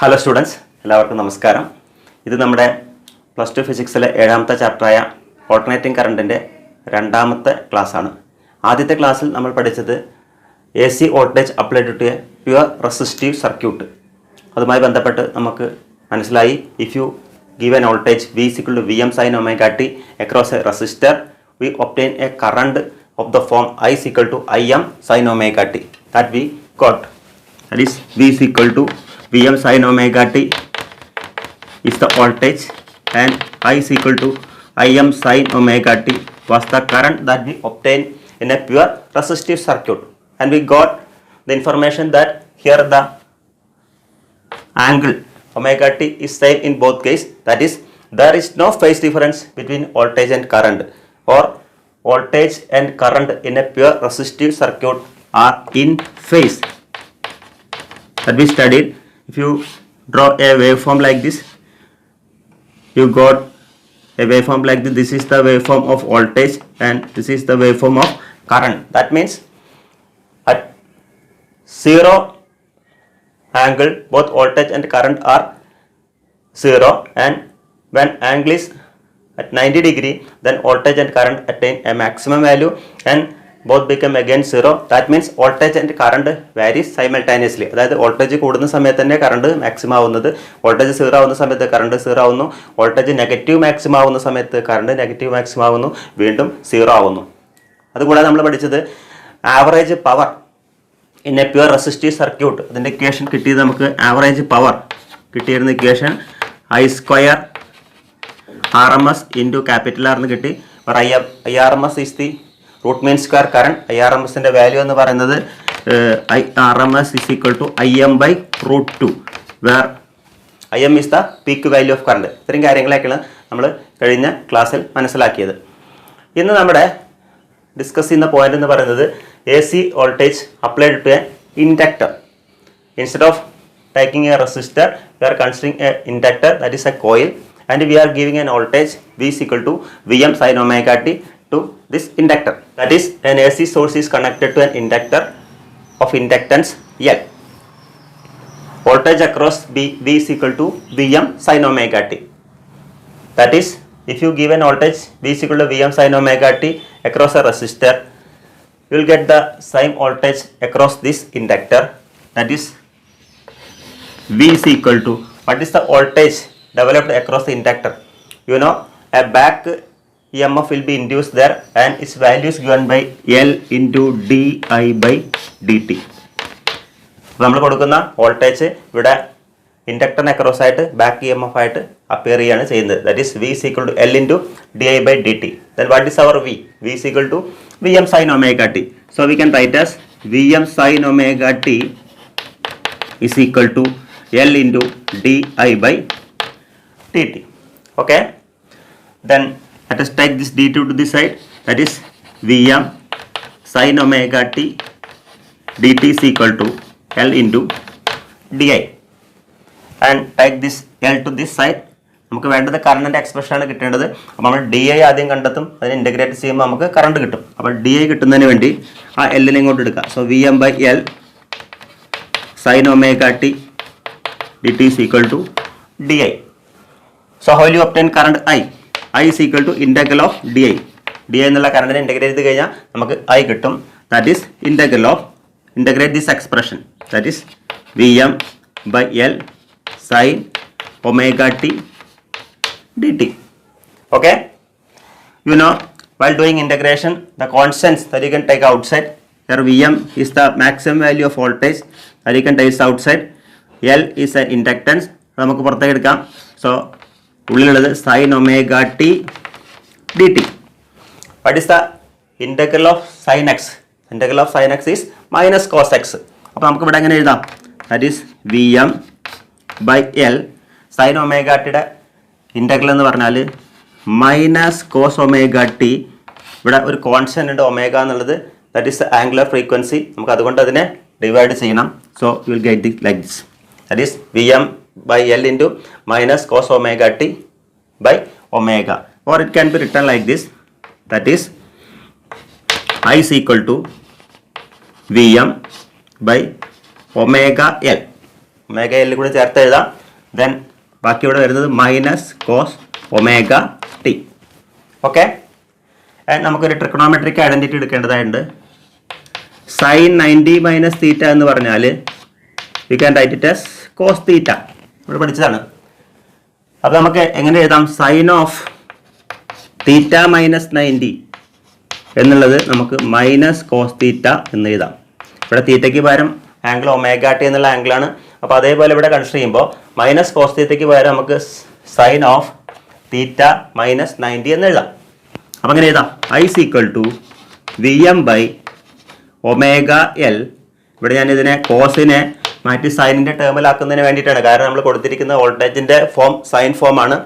Hello students, എല്ലാവർക്കും നമസ്കാരം. ഇത് നമ്മുടെ പ്ലസ് ടു ഫിസിക്സിലെ 7ാമത്തെ ചാപ്റ്ററായ ഓൾട്ടർനേറ്റിംഗ് കറണ്ടിൻ്റെ 2ാമത്തെ ക്ലാസ്സാണ്. ആദ്യത്തെ ക്ലാസ്സിൽ നമ്മൾ പഠിച്ചത് A C voltage applied to a pure resistive circuit. അതുമായി ബന്ധപ്പെട്ട് നമുക്ക് മനസ്സിലായി, if you give an voltage V is equal to Vm sin omega t across a resistor, we obtain a current of the form I is equal to Im sin omega t. That we got. That is V is equal to Vm sin omega t is the voltage and I is equal to Im sin omega t was the current that we obtained in a pure resistive circuit. And we got the information that here the angle omega t is same in both cases. That is, there is no phase difference between voltage and current, or voltage and current in a pure resistive circuit are in phase. That we studied. If you draw a waveform like this, you got a waveform like this. This is the waveform of voltage and this is the waveform of current. That means at zero angle both voltage and current are 0, and when angle is at 90 degree, then voltage and current attain a maximum value and both become again 0. That means voltage and current varies simultaneously. അതായത് voltage കൂടുന്ന സമയത്ത് തന്നെ current maximum ആവുന്നത്, voltage 0 ആവുന്ന സമയത്ത് current 0 ആവുന്നു, voltage negative maximum ആവുന്ന സമയത്ത് കറണ്ട് നെഗറ്റീവ് മാക്സിമം ആവുന്നു, വീണ്ടും 0 ആവുന്നു. അതുകൂടാതെ നമ്മൾ പഠിച്ചത് average power in a pure resistive circuit. അതിൻ്റെ ഇക്വേഷൻ കിട്ടിയത് നമുക്ക് ആവറേജ് പവർ കിട്ടിയിരുന്ന equation I square RMS into capital R എന്ന് കിട്ടി. IRMS is the root mean square current. IRMSൻ്റെ വാല്യൂ എന്ന് പറയുന്നത് IRMS is equal to Im by root 2, where Im is the peak value of current. ഇത്രയും കാര്യങ്ങളൊക്കെയാണ് നമ്മൾ കഴിഞ്ഞ ക്ലാസ്സിൽ മനസ്സിലാക്കിയത്. ഇന്ന് നമ്മുടെ ഡിസ്കസ് ചെയ്യുന്ന പോയിന്റ് എന്ന് പറയുന്നത് A C voltage applied to a inductor. Instead of taking a resistor, we are considering a inductor, that is a coil, and we are giving an voltage V is equal to Vm sin omega t to this inductor. That is, an AC source is connected to an inductor of inductance L. Voltage across V is equal to Vm sin omega t. That is, if you give an voltage V is equal to Vm sin omega t across a resistor, you will get the same voltage across this inductor. That is, V is equal to, what is the voltage developed across the inductor? You know, a back EMF will be induced there and its value is given by L into di by dt. നമ്മൾ കൊടുക്കുന്ന voltage ഇവിടെ ഇൻഡക്ടറിന് across ആയിട്ട് back E M F ആയിട്ട് appear ചെയ്യാണ് ചെയ്യുന്നത്. That is V is equal to L into di by dt. Then what is our V? V is equal to Vm sin omega t. So we can write as Vm sin omega t is equal to L into di by dt. Okay, then let us take this dt to this side. That is Vm sin omega t dt is equal to L into di, and take this L to this side. നമുക്ക് വേണ്ടത് കറണ്ടിൻ്റെ എക്സ്പ്രഷനാണ് കിട്ടേണ്ടത്. അപ്പോൾ നമ്മൾ D I ആദ്യം കണ്ടെത്തും, അതിന് integrate ചെയ്യുമ്പോൾ നമുക്ക് കറണ്ട് കിട്ടും. അപ്പോൾ ഡി ഐ കിട്ടുന്നതിന് വേണ്ടി ആ എല്ലിനെ ഇങ്ങോട്ട് എടുക്കുക. So V M by L sine omega T dt is equal to di. So how will you obtain current I? I is equal to integral of di. di എന്നുള്ള കറണ്ടിനെ integrate ചെയ്ത് കഴിഞ്ഞാൽ നമുക്ക് I കിട്ടും. That is integral of, integrate this expression. That is Vm by L sin omega t dt. Okay? You know, while doing integration, the constants that you can take outside. Here Vm is the maximum value of voltage that you can take outside. L is an inductance, നമുക്ക് പുറത്തേക്ക് എടുക്കാം. So ഉള്ളിലുള്ളത് sine omega t d t. What is the integral of sine x? Integral of sine x is minus cos x. അപ്പോൾ നമുക്ക് ഇവിടെ എങ്ങനെ എഴുതാം? That is V M by L sine omega ടിയുടെ ഇൻ്റഗ്രൽ എന്ന് പറഞ്ഞാൽ മൈനസ് കോസ് ഒമേഗ ടി. ഇവിടെ ഒരു കോൺസ്റ്റൻ്റ് ഉണ്ട് ഒമേഗ എന്നുള്ളത്, that is the angular frequency. നമുക്ക് അതുകൊണ്ട് അതിനെ ഡിവൈഡ് ചെയ്യണം. So you will get this like this. That is Vm by L into minus cos omega t by omega, or it can be written like this. That is I is equal to Vm by omega L. Omega L കൂടെ ചേർത്ത് എഴുതാം. Then ബാക്കി ഇവിടെ വരുന്നത് minus cos omega T. Okay, നമുക്കൊരു trigonometric identity എടുക്കേണ്ടതായിട്ടുണ്ട്. Sine 90 minus theta എന്ന് പറഞ്ഞാൽ we can write it as cos theta. ഇവിടെ പഠിച്ചതാണ്. അപ്പോൾ നമുക്ക് എങ്ങനെ എഴുതാം? സൈൻ ഓഫ് തീറ്റ മൈനസ് 90 എന്നുള്ളത് നമുക്ക് മൈനസ് കോസ് തീറ്റ എന്ന് എഴുതാം. ഇവിടെ തീറ്റയ്ക്ക് പകരം ആംഗിൾ ഒമേഗ ടി എന്നുള്ള ആംഗിളാണ്. അപ്പോൾ അതേപോലെ ഇവിടെ കൺസിഡർ ചെയ്യുമ്പോൾ മൈനസ് കോസ് തീറ്റയ്ക്ക് പകരം നമുക്ക് സൈൻ ഓഫ് തീറ്റ മൈനസ് 90 എന്ന് എഴുതാം. അപ്പം അങ്ങനെ എഴുതാം, I is equal to V M by omega L. ഇവിടെ ഞാൻ ഇതിനെ കോസിനെ മാറ്റി സൈനിൻ്റെ ടേമിലാക്കുന്നതിന് വേണ്ടിയിട്ടാണ്. കാരണം നമ്മൾ കൊടുത്തിരിക്കുന്ന വോൾട്ടേജിൻ്റെ ഫോം സൈൻ ഫോമാണ്.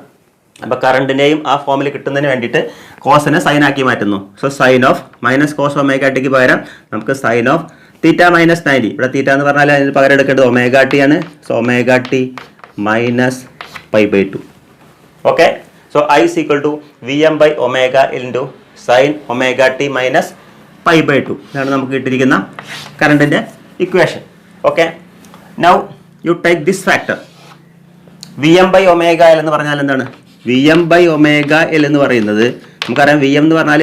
അപ്പോൾ കറണ്ടിനെയും ആ ഫോമിൽ കിട്ടുന്നതിന് വേണ്ടിയിട്ട് കോസിനെ സൈനാക്കി മാറ്റുന്നു. So sine of minus cos omega ടിക്ക് പകരം നമുക്ക് സൈൻ ഓഫ് തീറ്റ മൈനസ് 90. ഇവിടെ തീറ്റ എന്ന് പറഞ്ഞാൽ അതിന് പകരം എടുക്കേണ്ടത് ഒമേഗ ടി ആണ്. So omega t minus π/2. Okay, so I is equal to V M by omega into sine omega t minus π/2. ഇതാണ് നമുക്ക് കിട്ടിയിരിക്കുന്ന കറണ്ടിൻ്റെ equation. Okay, now you take this factor V M by omega L എന്ന് പറഞ്ഞാൽ എന്താണ്? V M by omega L എന്ന് പറയുന്നത് നമുക്കറിയാം. വി എം എന്ന് പറഞ്ഞാൽ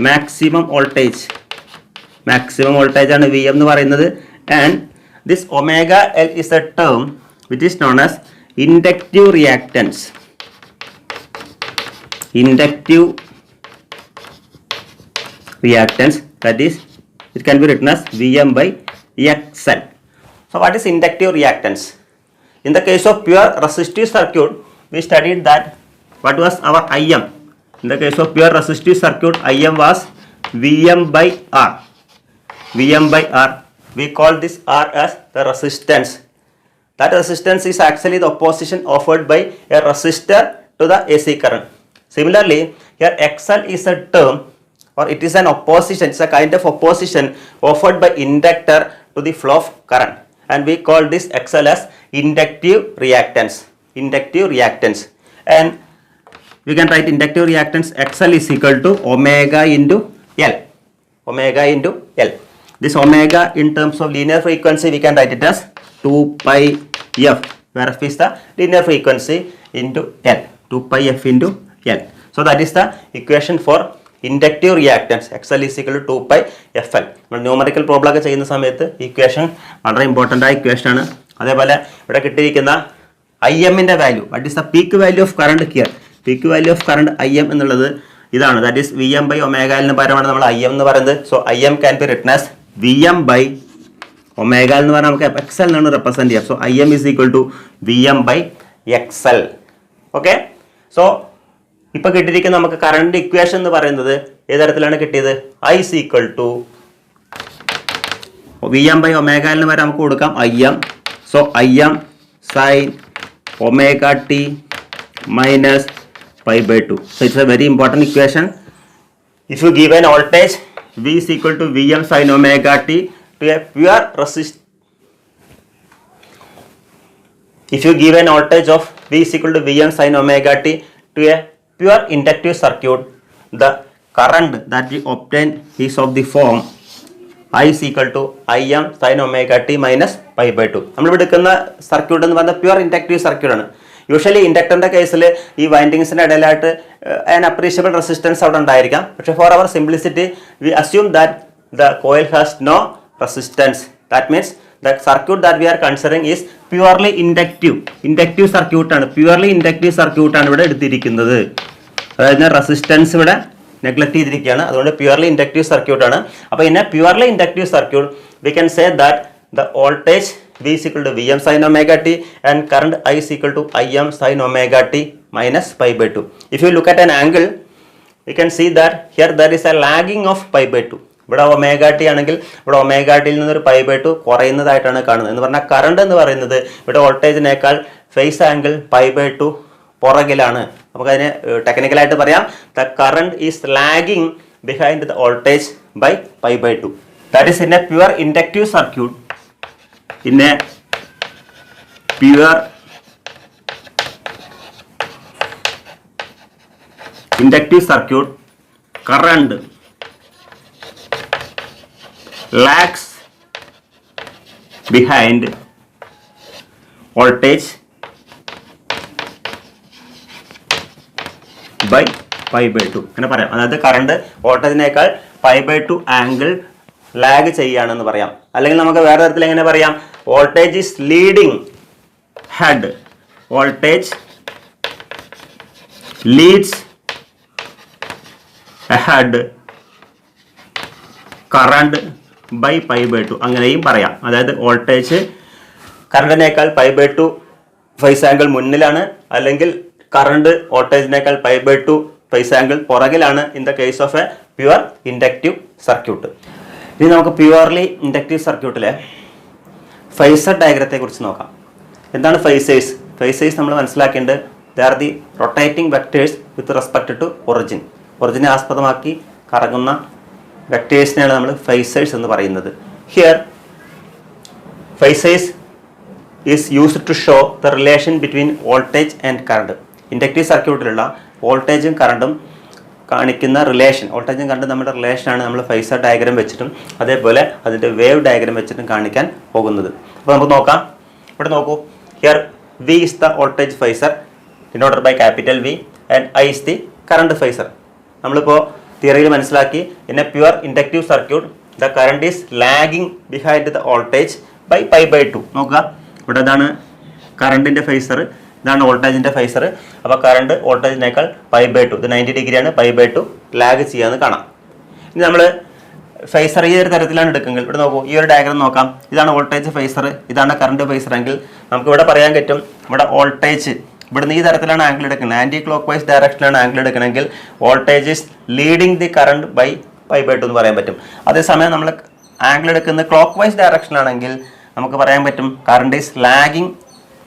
മാക്സിമം വോൾട്ടേജ്. മാക്സിമം വോൾട്ടേജ് ആണ് വി എം എന്ന് പറയുന്നത്. And this omega L is A term which is known as inductive reactance. Inductive reactance, that is it can be written as Vm by Xl. So what is inductive reactance? In the case of pure resistive circuit, we studied that what was our Im. In the case of pure resistive circuit, Im was Vm by R. Vm by R. We call this R as the resistance. That resistance is actually the opposition offered by a resistor to the AC current. Similarly, here Xl is a term, or it is an opposition, it's a kind of opposition offered by inductor to the flow of current, and we call this XL as inductive reactance. Inductive reactance, and we can write inductive reactance XL is equal to omega into L. Omega into L. This omega in terms of linear frequency we can write it as 2 pi f, where f is the linear frequency into L. 2 pi f into L. So that is the equation for inductive reactance. X L is equal to 2 pi FL. നമ്മൾ numerical problem ഒക്കെ ചെയ്യുന്ന സമയത്ത് equation വളരെ important ആയ ഇക്വേഷനാണ്. അതേപോലെ ഇവിടെ കിട്ടിയിരിക്കുന്ന I എമ്മിൻ്റെ value, what is the peak value of current here. Peak value of current I M എന്നുള്ളത് ഇതാണ്. That is V M by omega എല്ലിന് പകരമാണ് നമ്മൾ ഐ എം എന്ന് പറയുന്നത്. So I M can be written as V M by omega എന്ന് പറഞ്ഞാൽ നമുക്ക് എക്സ് എൽ എന്നാണ് റെപ്രസെൻറ്റ് ചെയ്യാം. So I M is equal to V M by X L. Okay, so ഇപ്പൊ കിട്ടിയിരിക്കുന്ന നമുക്ക് കറണ്ട് ഇക്വേഷൻ എന്ന് പറയുന്നത് ഏത് തരത്തിലാണ് കിട്ടിയത്? I is equal to V M by omega എല്ലിന് വരെ നമുക്ക് കൊടുക്കാം I M. So I M sine omega t minus π/2. So it's a very important equation. If you give an voltage V is equal to Vm sin omega t to a pure resist. If you give an voltage of V is equal to Vm sin omega t to a pure inductive circuit, the current that we obtain is of the form I is equal to Im sin omega t minus π/2. നമ്മൾ എടുക്കുന്ന circuit എന്ന് പറഞ്ഞാൽ pure inductive circuit ആണ്. Usually ഇൻഡക്ടറിൻ്റെ കേസിൽ ഈ വൈൻഡിങ്സിൻ്റെ ഇടയിലായിട്ട് ആൻ അപ്രീഷ്യബിൾ റെസിസ്റ്റൻസ് അവിടെ ഉണ്ടായിരിക്കാം. പക്ഷേ for our simplicity we assume that the coil has no resistance. That means the circuit that we are considering is purely inductive സർക്യൂട്ടാണ്. പ്യുവർലി ഇൻഡക്റ്റീവ് സർക്യൂട്ടാണ് ഇവിടെ എടുത്തിരിക്കുന്നത്. അതായത് റെസിസ്റ്റൻസ് ഇവിടെ നെഗ്ലക്ട് ചെയ്തിരിക്കുകയാണ്. അതുകൊണ്ട് പ്യുവർലി ഇൻഡക്റ്റീവ് സർക്യൂട്ടാണ്. അപ്പോൾ in A purely inductive circuit we can say that the voltage V is equal to Vm sin omega t and current I is equal to Im sin omega t minus π/2. If you look at an angle, we can see that here there is a lagging of π/2. ഇവിടെ omega T ആണെങ്കിൽ ഇവിടെ omega ടിയിൽ നിന്നൊരു π/2 കുറയുന്നതായിട്ടാണ് കാണുന്നത്. എന്ന് പറഞ്ഞാൽ current എന്ന് പറയുന്നത് ഇവിടെ വോൾട്ടേജിനേക്കാൾ ഫേസ് ആംഗിൾ π/2 പുറകിലാണ്. നമുക്കതിനെ ടെക്നിക്കലായിട്ട് പറയാം, the current is lagging behind the voltage by π/2. That is in a pure inductive circuit. In a pure inductive circuit, current lags behind voltage by π/2 അങ്ങനെ പറയാം. അതായത് കറണ്ട് വോൾട്ടേജിനേക്കാൾ π/2 ആംഗിൾ ലാഗ് ചെയ്യുകയാണെന്ന് പറയാം. അല്ലെങ്കിൽ നമുക്ക് വേറെ തരത്തിൽ എങ്ങനെ പറയാം? Voltage is leading head, voltage leads head current by π/2 അങ്ങനെയും പറയാം. അതായത് വോൾട്ടേജ് കറണ്ടിനേക്കാൾ π/2 ഫേസ് ആംഗിൾ മുന്നിലാണ്, അല്ലെങ്കിൽ കറണ്ട് വോൾട്ടേജിനേക്കാൾ π/2 ഫേസ് ആംഗിൾ പുറകിലാണ് in the case of a pure inductive circuit. ഇനി നമുക്ക് പ്യുവർലി ഇൻഡക്റ്റീവ് സർക്യൂട്ടിലെ ഫേസർ ഡയഗ്രത്തെ കുറിച്ച് നോക്കാം. എന്താണ് ഫേസേഴ്സ്? ഫേസേഴ്സ് നമ്മൾ മനസ്സിലാക്കേണ്ടത് they are the rotating vectors with respect to origin. ഒറിജിനെ ആസ്പദമാക്കി കറങ്ങുന്ന വെക്ടേഴ്സിനെയാണ് നമ്മൾ ഫേസേഴ്സ് എന്ന് പറയുന്നത്. Here phasors is used to show the relation between voltage and current. Inductive സർക്യൂട്ടിലുള്ള വോൾട്ടേജും കറണ്ടും കാണിക്കുന്ന റിലേഷൻ, വോൾട്ടേജും കറണ്ടും നമ്മുടെ റിലേഷനാണ് നമ്മൾ ഫേസർ ഡയഗ്രം വെച്ചിട്ടും അതേപോലെ അതിൻ്റെ വേവ് ഡയഗ്രം വെച്ചിട്ടും കാണിക്കാൻ പോകുന്നത്. അപ്പോൾ നമുക്ക് നോക്കാം. ഇവിടെ നോക്കൂ. Here V is the voltage phasor denoted by capital V and I is the current phasor. നമ്മളിപ്പോൾ തിയറിയിൽ മനസ്സിലാക്കി in a pure inductive circuit the current is lagging behind the voltage by π/2. നോക്കുക, ഇവിടെ ഇതാണ് കറണ്ടിൻ്റെ ഫേസർ, ഇതാണ് വോൾട്ടേജിൻ്റെ ഫേസർ. അപ്പോൾ current വോൾട്ടേജിനേക്കാൾ π/2, ഇത് 90 ഡിഗ്രിയാണ്, π/2 ലാഗ് ചെയ്യാമെന്ന് കാണാം. ഇനി നമ്മൾ ഫേസർ ഈ ഒരു തരത്തിലാണ് എടുക്കുന്നത്. ഇവിടെ നോക്കൂ, ഈ ഒരു ഡയഗ്രം നോക്കാം. ഇതാണ് വോൾട്ടേജ് ഫേസർ, ഇതാണ് കറണ്ട് ഫേസർ എങ്കിൽ നമുക്ക് ഇവിടെ പറയാൻ പറ്റും ഇവിടെ വോൾട്ടേജ് ഇവിടുന്ന് ഈ തരത്തിലാണ് ആംഗിൾ എടുക്കുന്നത്, ആൻറ്റി ക്ലോക്ക് വൈസ് ഡയറക്ഷനിലാണ് ആംഗിൾ എടുക്കണമെങ്കിൽ voltage is leading the current by π/2 എന്ന് പറയാൻ പറ്റും. അതേസമയം നമ്മൾ ആംഗിൾ എടുക്കുന്നത് ക്ലോക്ക് വൈസ് ഡയറക്ഷനിലാണെങ്കിൽ നമുക്ക് പറയാൻ പറ്റും current is lagging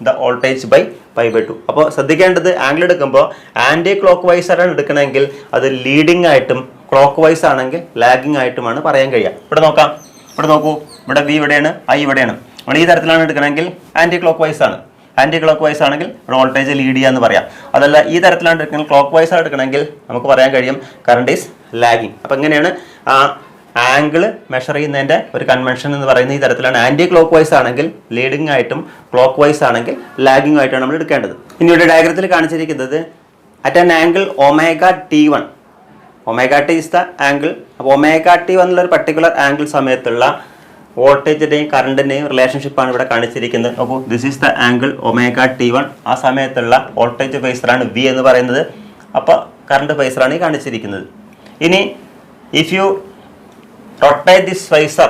the voltage by π/2. അപ്പോൾ ശ്രദ്ധിക്കേണ്ടത്, ആംഗിൾ എടുക്കുമ്പോൾ ആൻറ്റി ക്ലോക്ക് വൈസ് ആണ് എടുക്കണമെങ്കിൽ അത് ലീഡിങ് ആയിട്ടും ക്ലോക്ക് വൈസ് ആണെങ്കിൽ ലാഗിങ് ആയിട്ടുമാണ് പറയാൻ കഴിയുക. ഇവിടെ നോക്കാം, ഇവിടെ നോക്കൂ, ഇവിടെ വി ഇവിടെയാണ്, ഐ ഇവിടെയാണ്. നമ്മൾ ഈ തരത്തിലാണ് എടുക്കണമെങ്കിൽ ആൻറ്റി ക്ലോക്ക് വൈസ് ആണ്. ആൻറ്റി ക്ലോക്ക് വൈസ് ആണെങ്കിൽ വോൾട്ടേജ് ലീഡ് ചെയ്യാന്ന് പറയാം. അതല്ല ഈ തരത്തിലാണ് എടുക്കുന്നത്, ക്ലോക്ക് വൈസ് ആണ് എടുക്കണമെങ്കിൽ നമുക്ക് പറയാൻ കഴിയും കറണ്ട് ഈസ് ലാഗിങ്. അപ്പോൾ എങ്ങനെയാണ് ആ ആംഗിൾ മെഷർ ചെയ്യുന്നതിൻ്റെ ഒരു കൺവെൻഷൻ എന്ന് പറയുന്നത് ഈ തരത്തിലാണ്. ആൻറ്റി ക്ലോക്ക് വൈസ് ആണെങ്കിൽ ലീഡിങ് ആയിട്ടും ക്ലോക്ക് വൈസ് ആണെങ്കിൽ ലാഗിങ് ആയിട്ടാണ് നമ്മൾ എടുക്കേണ്ടത്. ഇനി ഇവിടെ ഡയഗ്രത്തിൽ കാണിച്ചിരിക്കുന്നത് at an angle ωt1. ωt is the angle. അപ്പോൾ ωt1 എന്നുള്ള ഒരു പർട്ടിക്കുലർ ആംഗിൾ സമയത്തുള്ള വോൾട്ടേജിൻ്റെയും കറണ്ടിൻ്റെയും റിലേഷൻഷിപ്പാണ് ഇവിടെ കാണിച്ചിരിക്കുന്നത്. നോക്കൂ, this is the angle ωt1. ആ സമയത്തുള്ള വോൾട്ടേജ് ഫേസറാണ് വി എന്ന് പറയുന്നത്. അപ്പോൾ കറണ്ട് ഫേസറാണ് ഈ കാണിച്ചിരിക്കുന്നത്. ഇനി if you rotate this phasor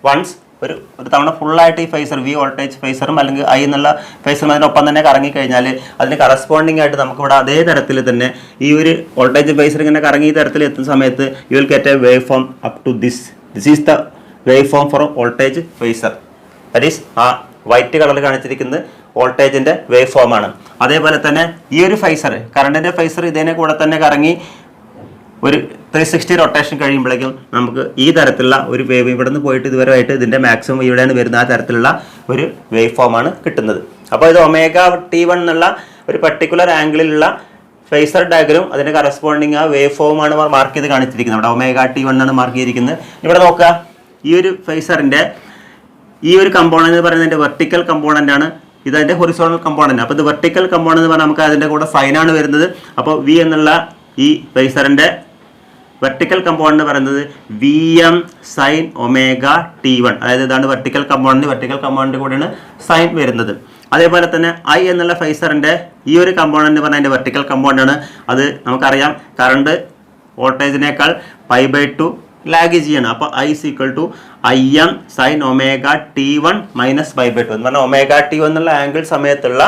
once, ഒരു തവണ ഫുള്ളായിട്ട് ഈ ഫേസർ വി വോൾട്ടേജ് ഫേസറും അല്ലെങ്കിൽ ഐ എന്നുള്ള ഫേസറും അതിനൊപ്പം തന്നെ കറങ്ങിക്കഴിഞ്ഞാൽ അതിന് കറസ്പോണ്ടിങ് ആയിട്ട് നമുക്കിവിടെ അതേ തരത്തിൽ തന്നെ ഈ ഒരു വോൾട്ടേജ് ഫേസർ ഇങ്ങനെ കറങ്ങി ഈ തരത്തിൽ എത്തുന്ന സമയത്ത് you will get a waveform up to this. This is the waveform for voltage phasor. That is ആ വൈറ്റ് കളറിൽ കാണിച്ചിരിക്കുന്നത് വോൾട്ടേജിൻ്റെ വേവ് ഫോമാണ്. അതേപോലെ തന്നെ ഈ ഒരു ഫേസർ, കറണ്ടിൻ്റെ ഫേസർ ഇതിനെ കൂടെ തന്നെ കറങ്ങി ഒരു 360 റൊട്ടേഷൻ കഴിയുമ്പോഴേക്കും നമുക്ക് ഈ തരത്തിലുള്ള ഒരു വേവ് ഇവിടെ നിന്ന് പോയിട്ട് ഇതുവരെ ആയിട്ട് ഇതിൻ്റെ മാക്സിമം ഇവിടെയാണ് വരുന്ന ആ തരത്തിലുള്ള ഒരു വേവ് ഫോമാണ് കിട്ടുന്നത്. അപ്പോൾ ഇത് ωt1 എന്നുള്ള ഒരു പർട്ടിക്കുലർ ആംഗിളിലുള്ള ഫേസർ ഡയഗ്രം അതിൻ്റെ കറസ്പോണ്ടിങ് ആ വേവ് ഫോമാണ് മാർക്ക് ചെയ്ത് കാണിച്ചിരിക്കുന്നത്. അവിടെ ωt1 എന്നാണ് മാർക്ക് ചെയ്തിരിക്കുന്നത്. ഇവിടെ നോക്കുക, ഈ ഒരു ഫേസറിൻ്റെ ഈ ഒരു കമ്പോണൻ്റ് എന്ന് പറയുന്നത് വെർട്ടിക്കൽ കമ്പോണൻ്റ് ആണ്, ഇതതിൻ്റെ ഹൊറിസോണൽ കമ്പോണൻ്റ്. അപ്പോൾ ഇത് വെർട്ടിക്കൽ കമ്പോണൻ്റ് എന്ന് പറഞ്ഞാൽ നമുക്ക് അതിൻ്റെ കൂടെ സൈനാണ് വരുന്നത്. അപ്പോൾ വി എന്നുള്ള ഈ ഫേസറിൻ്റെ വെർട്ടിക്കൽ കമ്പോണൻ്റ് പറയുന്നത് VM sin ωt1. അതായത് ഇതാണ് വെർട്ടിക്കൽ കമ്പോണൻ്റ്. വെർട്ടിക്കൽ കമ്പോണൻ്റ് കൂടെയാണ് സൈൻ വരുന്നത്. അതേപോലെ തന്നെ ഐ എന്നുള്ള ഫേസറിൻ്റെ ഈ ഒരു കമ്പോണൻ്റ് പറഞ്ഞാൽ അതിൻ്റെ വെർട്ടിക്കൽ കമ്പോണൻ്റ് ആണ്. അത് നമുക്കറിയാം കറണ്ട് വോൾട്ടേജിനേക്കാൾ π/2 ലാഗ് ചെയ്യണം. അപ്പോൾ I is equal to IM sin ωt1 minus π/2 എന്ന് പറഞ്ഞാൽ ωt1 എന്നുള്ള ആംഗിൾ സമയത്തുള്ള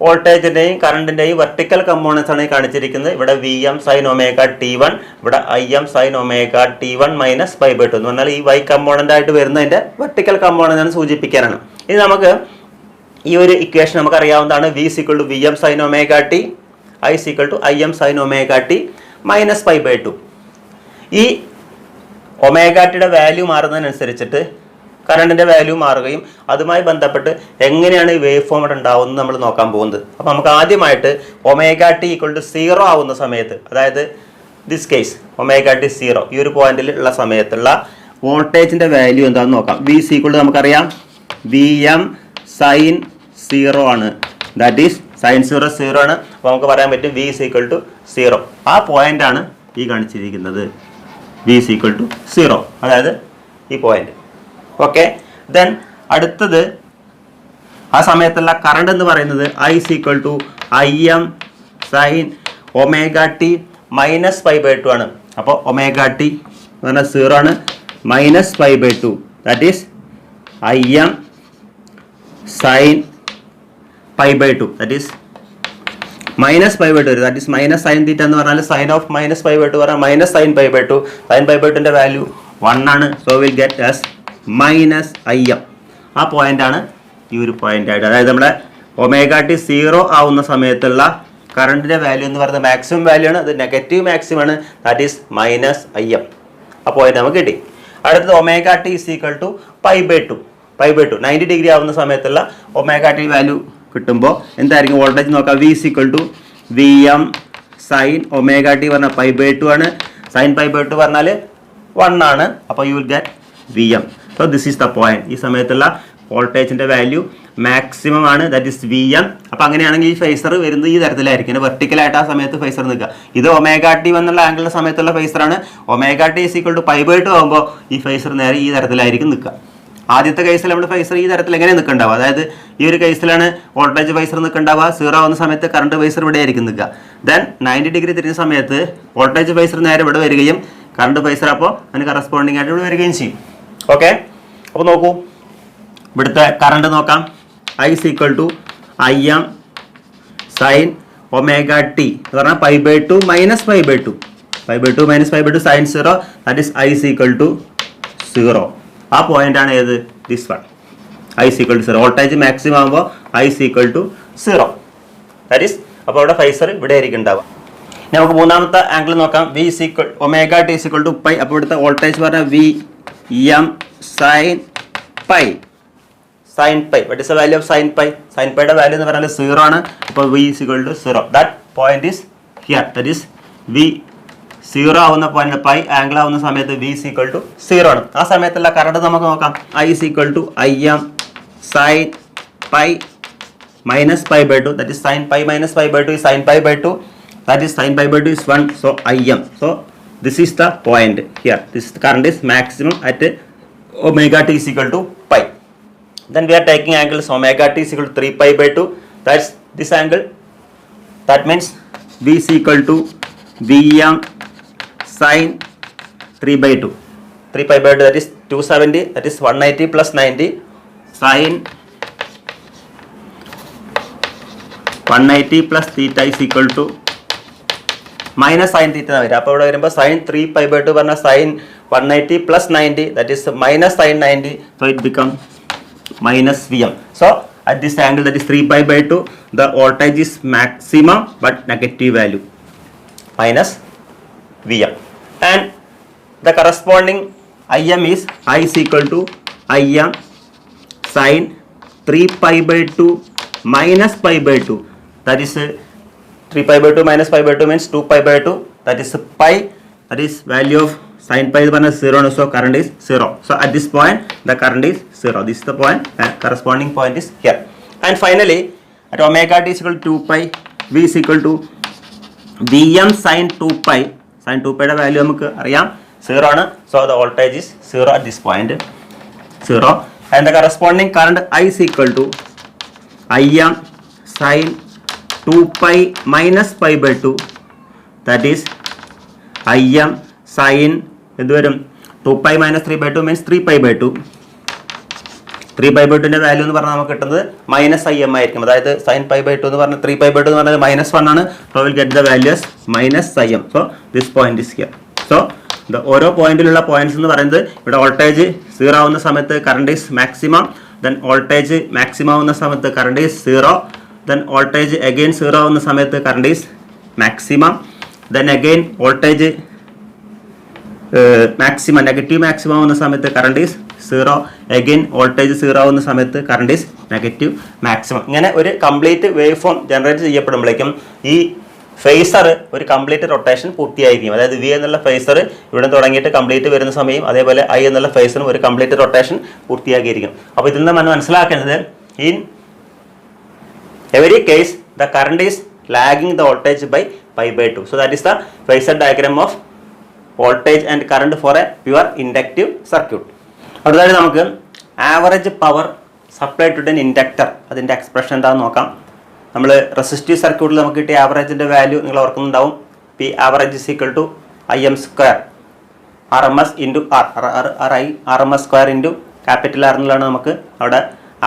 വോൾട്ടേജിൻ്റെയും കറണ്ടിൻ്റെയും വെർട്ടിക്കൽ കമ്പോണൻസ് ആണ് ഈ കാണിച്ചിരിക്കുന്നത്. ഇവിടെ VM sin ωt1, ഇവിടെ IM sin ωt1 മൈനസ് π/2 എന്ന് പറഞ്ഞാൽ ഈ Y കമ്പോണൻ്റ് ആയിട്ട് വരുന്നതിൻ്റെ വെർട്ടിക്കൽ കമ്പോണൻ്റ് ആണ് സൂചിപ്പിക്കാനാണ്. ഇനി നമുക്ക് ഈ ഒരു ഇക്വേഷൻ നമുക്കറിയാവുന്നതാണ്. V is equal to VM sin ωt, I is equal to IM sin ωt minus π/2. ഈ ഒമേഗാറ്റിയുടെ വാല്യൂ മാറുന്നതിനനുസരിച്ചിട്ട് കറണ്ടിൻ്റെ വാല്യൂ മാറുകയും അതുമായി ബന്ധപ്പെട്ട് എങ്ങനെയാണ് ഈ വേവ് ഫോം ഇവിടെ ഉണ്ടാവുന്നത് നമ്മൾ നോക്കാൻ പോകുന്നത്. അപ്പോൾ നമുക്ക് ആദ്യമായിട്ട് ωt ഈക്വൽ ടു 0 ആവുന്ന സമയത്ത്, അതായത് ദിസ് കേസ് ωt 0 ഈ ഒരു പോയിന്റിൽ ഉള്ള സമയത്തുള്ള വോൾട്ടേജിൻ്റെ വാല്യൂ എന്താണെന്ന് നോക്കാം. V is equal to നമുക്കറിയാം VM സൈൻ 0 ആണ്. ദാറ്റ് ഈസ് സൈൻ 0 ആണ്. അപ്പോൾ നമുക്ക് പറയാൻ പറ്റും v is equal to 0. ആ പോയിന്റ് ആണ് ഈ കാണിച്ചിരിക്കുന്നത്. v is equal to 0, അതായത് ഈ പോയിന്റ്. ഓക്കെ, ദെൻ അടുത്തത് ആ സമയത്തുള്ള കറണ്ട് എന്ന് പറയുന്നത് I is equal to Im sin omega t minus π/2 ആണ്. അപ്പോൾ ഒമേഗ ടി എന്ന് പറഞ്ഞാൽ 0 ആണ്, minus π/2, that is Im sin π/2, that is minus π/2, that is minus sine theta എന്ന് പറഞ്ഞാൽ സൈൻ ഓഫ് മൈനസ് π/2 പറഞ്ഞാൽ മൈനസ് സൈൻ π/2. സൈൻ π/2ന്റെ വാല്യൂ 1 ആണ്. So will get as minus Im. ആ പോയിന്റ് ആണ് ഈ ഒരു പോയിന്റ് ആയിട്ട്, അതായത് നമ്മുടെ ഒമേഗ ടി 0 ആവുന്ന സമയത്തുള്ള കറണ്ടിന്റെ വാല്യൂ എന്ന് പറയുന്നത് മാക്സിമം വാല്യൂ ആണ്, അത് നെഗറ്റീവ് മാക്സിമം ആണ്, ദാറ്റ് ഈസ് മൈനസ് Im. ആ പോയിന്റ് നമുക്ക് കിട്ടി. അടുത്തത് omega t is equal to π/2. 90 degree ആവുന്ന സമയത്തുള്ള ഒമേഗ ടി വാല്യൂ കിട്ടുമ്പോൾ എന്തായിരിക്കും വോൾട്ടേജ് നോക്കാം. v is equal to Vm sign omega T പറഞ്ഞാൽ π/2 ആണ്, സൈൻ π/2 പറഞ്ഞാൽ 1 ആണ്. അപ്പോൾ U will get Vm. So this is the point. ഈ സമയത്തുള്ള വോൾട്ടേജിന്റെ വാല്യൂ മാക്സിമം ആണ്, ദാറ്റ് ഇസ് Vm. അപ്പോൾ അങ്ങനെയാണെങ്കിൽ ഈ ഫേസർ വരുന്നത് ഈ തരത്തിലായിരിക്കും, വെർട്ടിക്കലായിട്ട് ആ സമയത്ത് ഫേസർ നിൽക്കുക. ഇത് ഒമേഗ ടി എന്നുള്ള ആംഗിളിന്റെ സമയത്തുള്ള ഫേസറാണ്. Omega t is equal to π/2 ആകുമ്പോൾ ഈ ഫേസർ നേരെ ഈ തരത്തിലായിരിക്കും നിൽക്കുക. ആദ്യത്തെ കേസിൽ നമ്മൾ ഫേസർ ഈ തരത്തിൽ എങ്ങനെ നിൽക്കണ്ടാവുക, അതായത് ഈ ഒരു കേസിലാണ് വോൾട്ടേജ് ഫേസർ നിൽക്കണ്ടാവുക. 0 ആവുന്ന സമയത്ത് കറണ്ട് ഫേസർ ഇവിടെ ആയിരിക്കും നിൽക്കുക. ദെൻ 90 ഡിഗ്രി തിരിഞ്ഞ സമയത്ത് വോൾട്ടേജ് ഫേസർ നേരെ ഇവിടെ വരികയും കറണ്ട് ഫേസർ അപ്പോൾ അതിന് കറസ്പോണ്ടിങ് ആയിട്ട് ഇവിടെ വരികയും ചെയ്യും. ഓക്കെ, അപ്പോൾ നോക്കൂ, ഇവിടുത്തെ കറണ്ട് നോക്കാം. I is equal to Im sin omega t എന്ന് പറഞ്ഞാൽ π/2 minus π/2. π/2 minus π/2 sine 0, that is I is equal to 0. ആ പോയിന്റ് ആണ് ഏത്, this one. I is equal to 0. Voltage maximum ആകുമ്പോൾ I is equal to 0, that is അപ്പോൾ അവിടെ phasor ഇവിടെ ആയിരിക്കും ഉണ്ടാവുക. നമുക്ക് മൂന്നാമത്തെ ആംഗിൾ നോക്കാം. v is equal omega T is equal to π. അപ്പോൾ ഇവിടുത്തെ വോൾട്ടേജ് പറഞ്ഞാൽ Vm sin π. sin π. What is the value of sin π? Sin πയുടെ value എന്ന് പറഞ്ഞാൽ 0 ആണ്. അപ്പോൾ v is equal to 0. That point is here. That is v 0 ആവുന്ന point π angle ആവുന്ന സമയത്ത് v is equal to 0 ആണ്. ആ സമയത്തുള്ള കറണ്ട് നമുക്ക് നോക്കാം. I is equal to Im sin π minus π/2. That is sin π minus π/2 is sin π/2. That is sin π/2 is 1. So Im. So this is the point here. This current is maximum at omega t is equal to π. Then we are taking angles omega t is equal to 3π/2. That's this angle. That means v is equal to Vm sin 3/2. 3π/2, that is 270. That is 180 plus 90 sin 180 plus theta is equal to minus sin theta വരും. അപ്പോൾ ഇവിടെ വരുമ്പോൾ sin 3π/2 പറഞ്ഞാൽ sin 180 plus 90, that is minus sin 90. So it becomes minus Vm. So at this angle, that is 3π/2, the voltage is maximum but negative value, minus Vm. And the corresponding Im is I is equal to Im sin 3π/2 minus π/2. That is 3π/2 minus π/2 means 2π/2. That is pi. That is value of sin pi is 0. So current is 0. So at this point the current is 0. This is the point, and corresponding point is here. And finally at omega t is equal to 2π, v is equal to Vm sin 2π. Sin 2π യുടെ value നമുക്ക് അറിയാം 0 ആണ്. So the voltage is 0 at this point, 0. And the corresponding current I is equal to Im sin 2π minus π/2. That is Im sin എന്ത് വരും, 2π minus 3/2 means 3π/2. 3π/2ന്റെ value എന്ന് പറഞ്ഞാൽ നമുക്ക് കിട്ടുന്നത് മൈനസ് Im ആയിരിക്കും. അതായത് sin π/2 എന്ന് പറഞ്ഞാൽ 3π/2 എന്ന് പറഞ്ഞാൽ മൈനസ് 1 ആണ്. So we'll get the values minus Im. So this point is here. So the ഓരോ പോയിന്റിലുള്ള പോയിന്റ്സ് എന്ന് പറയുന്നത് ഇവിടെ വോൾട്ടേജ് 0 ആവുന്ന സമയത്ത് current is maximum, then voltage maximum ആവുന്ന സമയത്ത് current is 0, then voltage again 0 ആവുന്ന സമയത്ത് current is maximum, then again voltage maximum negative maximum ആവുന്ന സമയത്ത് കറണ്ട് ഈസ് 0, അഗെയിൻ വോൾട്ടേജ് 0 ആവുന്ന സമയത്ത് കറണ്ട് ഈസ് നെഗറ്റീവ് മാക്സിമം. ഇങ്ങനെ ഒരു കംപ്ലീറ്റ് വേവ് ഫോം ജനറേറ്റ് ചെയ്യപ്പെടുമ്പോഴേക്കും ഈ ഫേസർ ഒരു കംപ്ലീറ്റ് റൊട്ടേഷൻ പൂർത്തിയായിരിക്കും. അതായത് വി എന്നുള്ള ഫേസർ ഇവിടെ തുടങ്ങിയിട്ട് കംപ്ലീറ്റ് വരുന്ന സമയം, അതേപോലെ ഐ എന്നുള്ള ഫേസറും ഒരു കംപ്ലീറ്റ് റൊട്ടേഷൻ പൂർത്തിയാക്കിയിരിക്കും. അപ്പോൾ ഇതിൽ നിന്ന് നമ്മൾ മനസ്സിലാക്കേണ്ടത് in every case the current is lagging the voltage by pi by 2. So that is the phasor diagram of voltage and current for a pure inductive circuit. അടുത്തതായിട്ട് നമുക്ക് average power supply to an inductor അതിൻ്റെ expression എന്താണെന്ന് നോക്കാം. നമ്മൾ resistive സർക്യൂട്ടിൽ നമുക്ക് കിട്ടിയ ആവറേജിൻ്റെ വാല്യൂ നിങ്ങൾ ഓർക്കുന്നുണ്ടാവും. P average is equal to IM² RMS into RMS square into capital R എന്നുള്ളതാണ് നമുക്ക് അവിടെ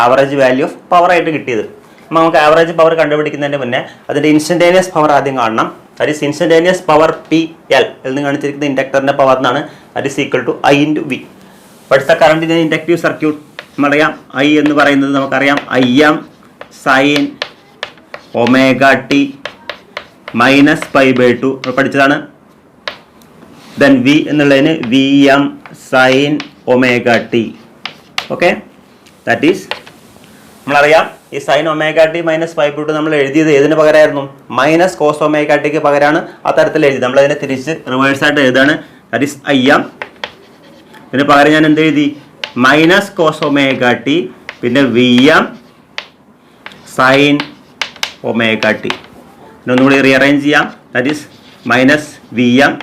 ആവറേജ് വാല്യൂ ഓഫ് പവർ ആയിട്ട് കിട്ടിയത്. അപ്പോൾ നമുക്ക് ആവറേജ് പവർ കണ്ടുപിടിക്കുന്നതിന് മുന്നേ അതിൻ്റെ ഇൻസ്റ്റൻറ്റേനിയസ് പവർ ആദ്യം കാണണം. That is instantaneous power PL എന്ന് കാണിച്ചിരിക്കുന്ന ഇൻഡക്ടറിൻ്റെ പവർ എന്നാണ്. That is equal to I into V. പഠിച്ച കറണ്ടിൻ്റെ ഇൻഡക്റ്റീവ് സർക്യൂട്ട് നമ്മളറിയാം. I എന്ന് പറയുന്നത് നമുക്കറിയാം IM sine ω t minus pi by 2 പഠിച്ചതാണ്. ദെൻ V എന്നുള്ളതിന് VM sine ω t. Okay, that is നമ്മളറിയാം ഈ sine ω t minus pi by 2 നമ്മൾ എഴുതിയത് ഏതിന് പകരമായിരുന്നു? മൈനസ് കോസ് ω tക്ക് പകരമാണ് ആ തരത്തിൽ എഴുതി. നമ്മളതിനെ തിരിച്ച് റിവേഴ്സായിട്ട് എഴുതാണ്. That is IM. ഇതിന് പകരം ഞാൻ എന്ത് എഴുതി? മൈനസ് കോസ് ω t പിന്നെ VM സൈൻ ω t. പിന്നെ ഒന്നുകൂടി റീഅറേഞ്ച് ചെയ്യാം. That is minus VM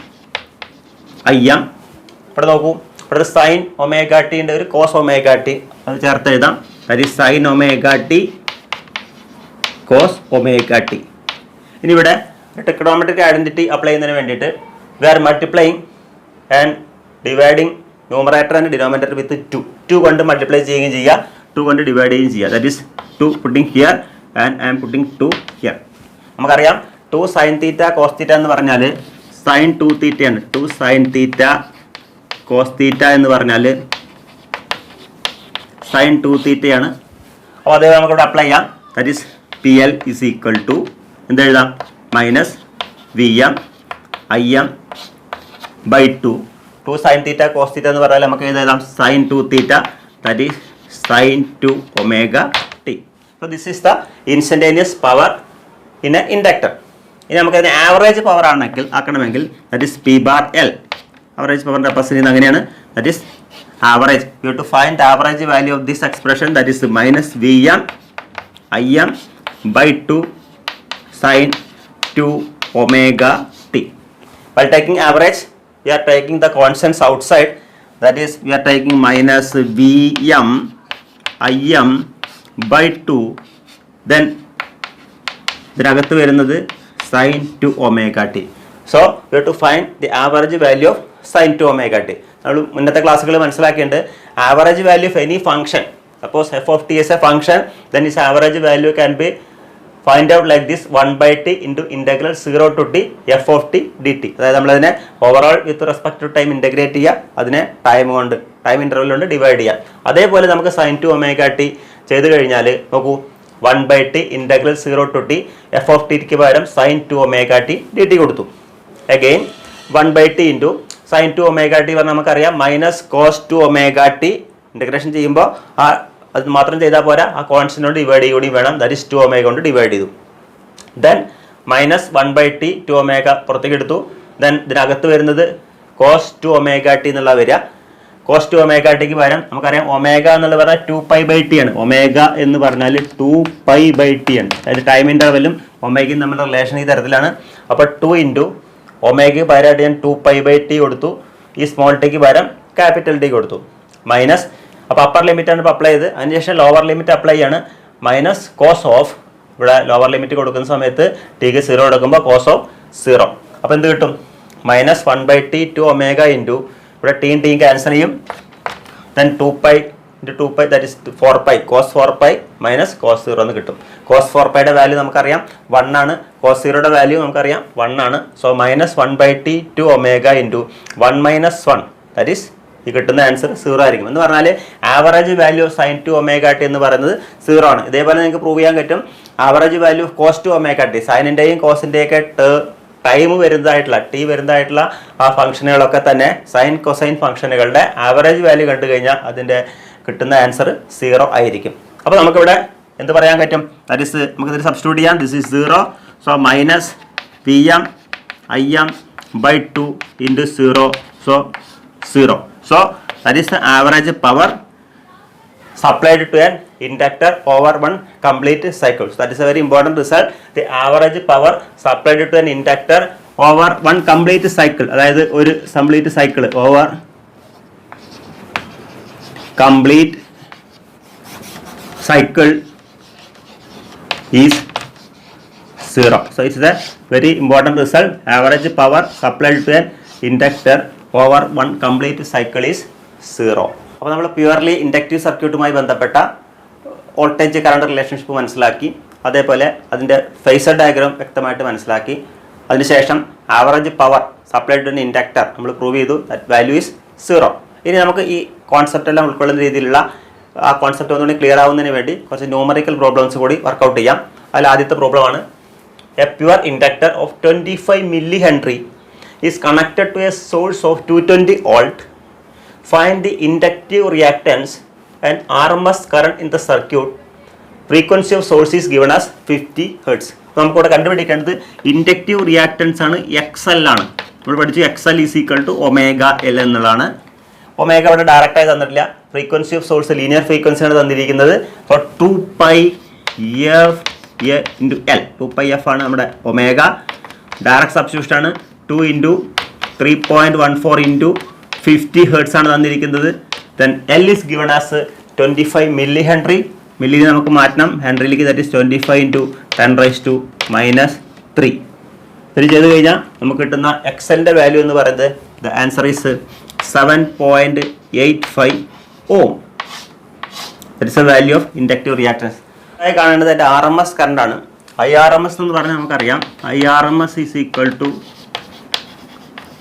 IM. ഇവിടെ നോക്കൂ, ഇവിടെ സൈൻ ω t ഉണ്ട്, ഒരു കോസ് ω t, അത് ചേർത്ത് എഴുതാം. That is sine ω t cos ω t. ഇനി ഇവിടെ ട്രിഗണോമെട്രിക് ഐഡന്റിറ്റി അപ്ലൈ ചെയ്യുന്നതിന് വേണ്ടിയിട്ട് we are multiplying and dividing numerator and denominator with 2 കൊണ്ട് മൾട്ടിപ്ലൈ ചെയ്യുകയും ചെയ്യുക, 2 കൊണ്ട് ഡിവൈഡ് ചെയ്യുകയും ചെയ്യുക. That is 2 putting here and I M putting 2 here. നമുക്കറിയാം 2 സൈൻ തീറ്റ കോസ് തീറ്റ എന്ന് പറഞ്ഞാൽ സൈൻ 2 തീറ്റയാണ്. 2 സൈൻ തീറ്റ കോസ് തീറ്റ എന്ന് പറഞ്ഞാൽ സൈൻ 2 തീറ്റയാണ്. അപ്പോൾ അതേ നമുക്കിവിടെ അപ്ലൈ ചെയ്യാം. That is PL is equal to എന്തെഴുതാം? Minus VM IM by 2. 2 sine theta cos theta എന്ന് പറഞ്ഞാൽ നമുക്ക് എഴുതാം sine 2 theta, that is sine 2 ω t. So this is the instantaneous power in a inductor. ഇനി നമുക്കതിന് ആവറേജ് പവർ ആക്കണമെങ്കിൽ that is P bar L. Average പവറിൻ്റെ represent ചെയ്യുന്നത് അങ്ങനെയാണ്. That is average. You to find average value of this expression, that is minus VM IM by 2 sine 2 ω t. While taking average, we are taking the constants outside, that is we are taking minus VM IM by 2, then ഇതിനകത്ത് വരുന്നത് sin 2 ω t. So we have to find the average value of sin 2 ω t. നമ്മൾ മുന്നത്തെ ക്ലാസ്സുകളിൽ മനസ്സിലാക്കിയിട്ടുണ്ട് average value of any function, suppose f of t is a function, then its average value can be find out like this 1/t into integral 0 to t f of t dt. അതായത് നമ്മളതിനെ overall with respect to time integrate ചെയ്യുക, അതിനെ time interval കൊണ്ട് divide ചെയ്യുക. അതേപോലെ നമുക്ക് sin 2 ω t ചെയ്ത് കഴിഞ്ഞാൽ നോക്കൂ 1/t integral 0 to t f of t ക്ക് പകരം sin 2 ω t dt കൊടുത്തു. Again 1/t into sin 2 ω t പറഞ്ഞാൽ നമുക്കറിയാം മൈനസ് കോസ് 2 ω t. ഇൻ്റഗ്രേഷൻ ചെയ്യുമ്പോൾ അത് മാത്രം ചെയ്താൽ പോരാ, ആ കോൺസ്റ്റൻ്റ് ഡിവൈഡ് ചെയ്യുകയും വേണം. ദാറ്റ് ഈസ് 2 ω കൊണ്ട് ഡിവൈഡ് ചെയ്തു. ദെൻ മൈനസ് 1/t 2 ω പുറത്തേക്ക് എടുത്തു. ദെൻ ഇതിനകത്ത് വരുന്നത് കോസ് 2 ω t എന്നുള്ള വരിക. കോസ് 2 ω tക്ക് പകരം നമുക്കറിയാം ω എന്നുള്ളത് പറഞ്ഞാൽ 2π/t ആണ്. ω എന്ന് പറഞ്ഞാൽ 2π/t ആണ്. അതായത് ടൈം ഇൻ്റർവെല്ലും ഒമേഗയും തമ്മിലുള്ള റിലേഷൻ ഈ തരത്തിലാണ്. അപ്പോൾ 2 ഇൻറ്റു ഒമേഗയ്ക്ക് പകരമായിട്ട് ഞാൻ 2π/t കൊടുത്തു. ഈ സ്മോൾ ടിക്ക് പകരം ക്യാപിറ്റൽ ടി കൊടുത്തു. മൈനസ് അപ്പോൾ അപ്പർ ലിമിറ്റാണ് ഇപ്പോൾ അപ്ലൈ ചെയ്ത്, അതിനുശേഷം ലോവർ ലിമിറ്റ് അപ്ലൈ ചെയ്യാണ്. മൈനസ് കോസ് ഓഫ്, ഇവിടെ ലോവർ ലിമിറ്റ് കൊടുക്കുന്ന സമയത്ത് ടിക്ക് 0 കൊടുക്കുമ്പോൾ കോസ് ഓഫ് 0. അപ്പോൾ എന്ത് കിട്ടും? മൈനസ് 1/t 2 ω ഇൻറ്റു ഇവിടെ ടീം ക്യാൻസൽ ചെയ്യും. Then 2π into 2π that is 4π cos 4π minus cos 0 എന്ന് കിട്ടും. കോസ് 4πയുടെ വാല്യൂ നമുക്കറിയാം 1 ആണ്. കോസ് 0യുടെ വാല്യൂ നമുക്കറിയാം 1 ആണ്. So minus 1/t 2 ω into 1 minus 1 that is ഈ കിട്ടുന്ന ആൻസർ 0 ആയിരിക്കും. എന്ന് പറഞ്ഞാൽ average value of sin 2 ω t എന്ന് പറയുന്നത് 0 ആണ്. ഇതേപോലെ നിങ്ങൾക്ക് പ്രൂവ് ചെയ്യാൻ പറ്റും average value of cos 2 ω t. സൈനിൻ്റെയും കോസിൻ്റെയൊക്കെ ടൈം വരുന്നതായിട്ടുള്ള ടി വരുന്നതായിട്ടുള്ള ആ ഫംഗ്ഷനുകളൊക്കെ തന്നെ സൈൻ കൊസൈൻ ഫംഗ്ഷനുകളുടെ ആവറേജ് വാല്യൂ കണ്ടു കഴിഞ്ഞാൽ അതിൻ്റെ കിട്ടുന്ന ആൻസർ 0 ആയിരിക്കും. അപ്പോൾ നമുക്കിവിടെ എന്ത് പറയാൻ പറ്റും? ദാറ്റ് ഈസ് നമുക്കിതിൽ സബ്സ്റ്റിറ്റ്യൂട്ട് ചെയ്യാം. This is 0. So minus VM IM by 2 into 0. So 0. So that is the average power supplied to an inductor over one complete cycle. So that is a very important result. The average power supplied to an inductor over one complete cycle, അതായത് ഒരു complete cycle over complete cycle is 0. So it's a very important result. Average power supplied to an inductor over one complete cycle is 0. അപ്പോൾ നമ്മൾ purely inductive സർക്യൂട്ടുമായി ബന്ധപ്പെട്ട voltage current relationship മനസ്സിലാക്കി, അതേപോലെ അതിൻ്റെ phasor diagram വ്യക്തമായിട്ട് മനസ്സിലാക്കി. അതിനുശേഷം average power supplied to inductor നമ്മൾ പ്രൂവ് ചെയ്തു, ദാറ്റ് വാല്യൂ ഈസ് 0. ഇനി നമുക്ക് ഈ കോൺസെപ്റ്റ് എല്ലാം ഉൾക്കൊള്ളുന്ന രീതിയിലുള്ള ആ കോൺസെപ്റ്റ് ഒന്നുകൂടി ക്ലിയർ ആവുന്നതിന് വേണ്ടി കുറച്ച് ന്യൂമറിക്കൽ പ്രോബ്ലംസ് കൂടി വർക്കൗട്ട് ചെയ്യാം. അതിൽ ആദ്യത്തെ പ്രോബ്ലമാണ് a pure inductor of 25 milli henry is connected to a source of 220 volt. Find the inductive reactance and RMS current in the circuit. Frequency of source is given as 50 Hz. നമുക്കിവിടെ കണ്ടുപിടിക്കേണ്ടത് inductive reactance ആണ്, XL ആണ്. നമ്മൾ പഠിച്ചു XL is equal to omega L എന്നുള്ളതാണ്. Omega ഇവിടെ direct ആയി തന്നിട്ടില്ല. ഫ്രീക്വൻസി ഓഫ് സോഴ്സ് ലീനിയർ ഫ്രീക്വൻസിയാണ് തന്നിരിക്കുന്നത്. അപ്പോൾ 2πf L 2πf ആണ് നമ്മുടെ ഒമേഗ. ഡയറക്റ്റ് സബ്സ്റ്റിറ്റ്യൂഷൻ ആണ്. 2 × 3.14 × 50 Hz ആണ് തന്നിരിക്കുന്നത്. Then L is given as 25 milli henry. മില്ലിന് നമുക്ക് മാറ്റണം ഹെൻറിയിലേക്ക്, ദാറ്റ് ഈസ് 25 × 10⁻³ ഇത് ചെയ്ത് കഴിഞ്ഞാൽ നമുക്ക് കിട്ടുന്ന XLൻ്റെ വാല്യൂ എന്ന് പറയുന്നത് the answer is 7.85 ohm. That is a value of inductive reactance. അതായത് കാണേണ്ടത് എൻ്റെ RMS കറണ്ട് ആണ്. IRMS എന്ന് പറഞ്ഞാൽ നമുക്കറിയാം, IRMS is equal to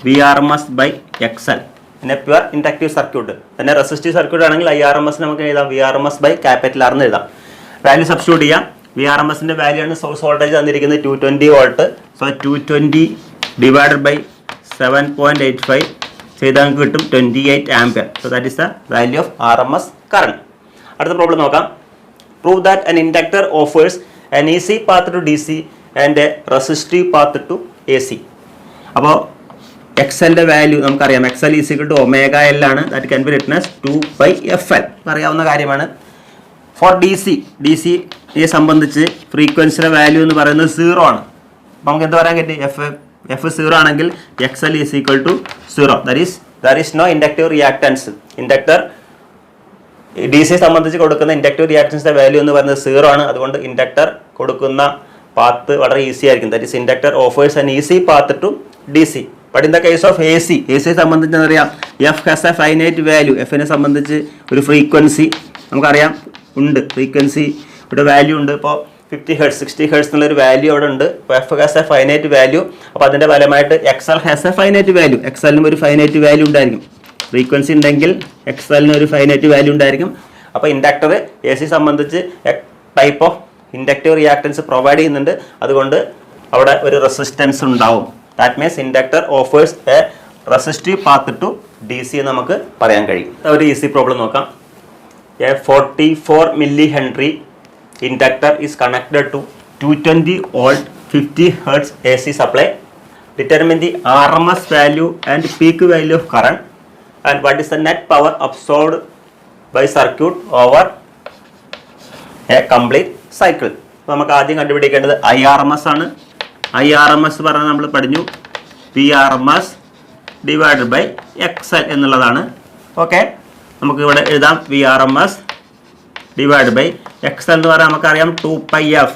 VRMS by XL. പിന്നെ പ്യുവർ ഇൻഡക്റ്റീവ് സർക്യൂട്ട് തന്നെ റെസിസ്റ്റീവ് സർക്യൂട്ട് ആണെങ്കിൽ IRMS നമുക്ക് എഴുതാം VRMS ബൈ ക്യാപിറ്റൽ R എന്ന് എഴുതാം. വാല്യൂ സബ്സ്റ്റിറ്റ്യൂട്ട് ചെയ്യാം. VRMSൻ്റെ വാല്യൂ ആണ് സോഴ്സ് വോൾട്ടേജ് തന്നിരിക്കുന്നത് 220 വോൾട്ട്. സോ 220 ഡിവൈഡഡ് ബൈ 7.85 ചെയ്താൽ നമുക്ക് കിട്ടും 28 ampere. So that is the value of RMS current. അടുത്ത പ്രോബ്ലം നോക്കാം. Prove that an inductor offers an AC path to DC and a resistive path to AC. അപ്പോൾ XLൻ്റെ value നമുക്കറിയാം, XL is equal to omega L ആണ്. That can be written as 2πfL. അറിയാവുന്ന കാര്യമാണ്. Four DCയെ സംബന്ധിച്ച് ഫ്രീക്വൻസിയുടെ value എന്ന് പറയുന്നത് 0 ആണ്. അപ്പോൾ നമുക്ക് എന്ത് പറയാൻ പറ്റും? F 0 ആണെങ്കിൽ XL is equal to 0. There is no inductive reactance. Inductor DCയെ സംബന്ധിച്ച് കൊടുക്കുന്ന ഇൻഡക്റ്റീവ് റിയാക്ടൻസിൻ്റെ വാല്യൂ എന്ന് പറയുന്നത് 0 ആണ്. അതുകൊണ്ട് ഇൻഡക്ടർ കൊടുക്കുന്ന പാത്ത് വളരെ ഈസി ആയിരിക്കും. That is inductor offers an easy path to DC. But in the case of AC സംബന്ധിച്ച് അറിയാം, F has a finite value. എഫിനെ സംബന്ധിച്ച് ഒരു ഫ്രീക്വൻസി നമുക്കറിയാം ഉണ്ട്. ഫ്രീക്വൻസി ഇവിടെ വാല്യൂ ഉണ്ട്. ഇപ്പോൾ 50 Hz 60 Hz എന്നുള്ളൊരു വാല്യൂ അവിടെ ഉണ്ട്. അപ്പോൾ F has a finite value. അപ്പോൾ അതിൻ്റെ ഫലമായിട്ട് XL has a finite value. XLനും ഒരു ഫൈനൈറ്റ് വാല്യൂ ഉണ്ടായിരിക്കും. ഫ്രീക്വൻസി ഉണ്ടെങ്കിൽ XLനും ഒരു ഫൈനൈറ്റ് വാല്യൂ ഉണ്ടായിരിക്കും. അപ്പോൾ ഇൻഡക്ടർ AC സംബന്ധിച്ച് type of inductive reactance provide ചെയ്യുന്നുണ്ട്. അതുകൊണ്ട് അവിടെ ഒരു റെസിസ്റ്റൻസ് ഉണ്ടാവും. That means inductor offers a resistive path to DC എന്ന് നമുക്ക് പറയാൻ കഴിയും. ഒരു ഈസി പ്രോബ്ലം നോക്കാം. A 44 milli henry inductor is connected to 220 volt 50 Hz AC supply. Determine the RMS value and peak value of current and what is the net power absorbed by circuit over a complete cycle. അപ്പോൾ നമുക്ക് ആദ്യം കണ്ടുപിടിക്കേണ്ടത് IRMS ആണ്. IRMS പറഞ്ഞാൽ നമ്മൾ പഠിഞ്ഞു VRMS divided by XL എന്നുള്ളതാണ്. Okay, നമുക്ക് ഇവിടെ എഴുതാം VRMS ഡിവൈഡ് ബൈ XL എന്ന് പറഞ്ഞാൽ നമുക്കറിയാം 2πf.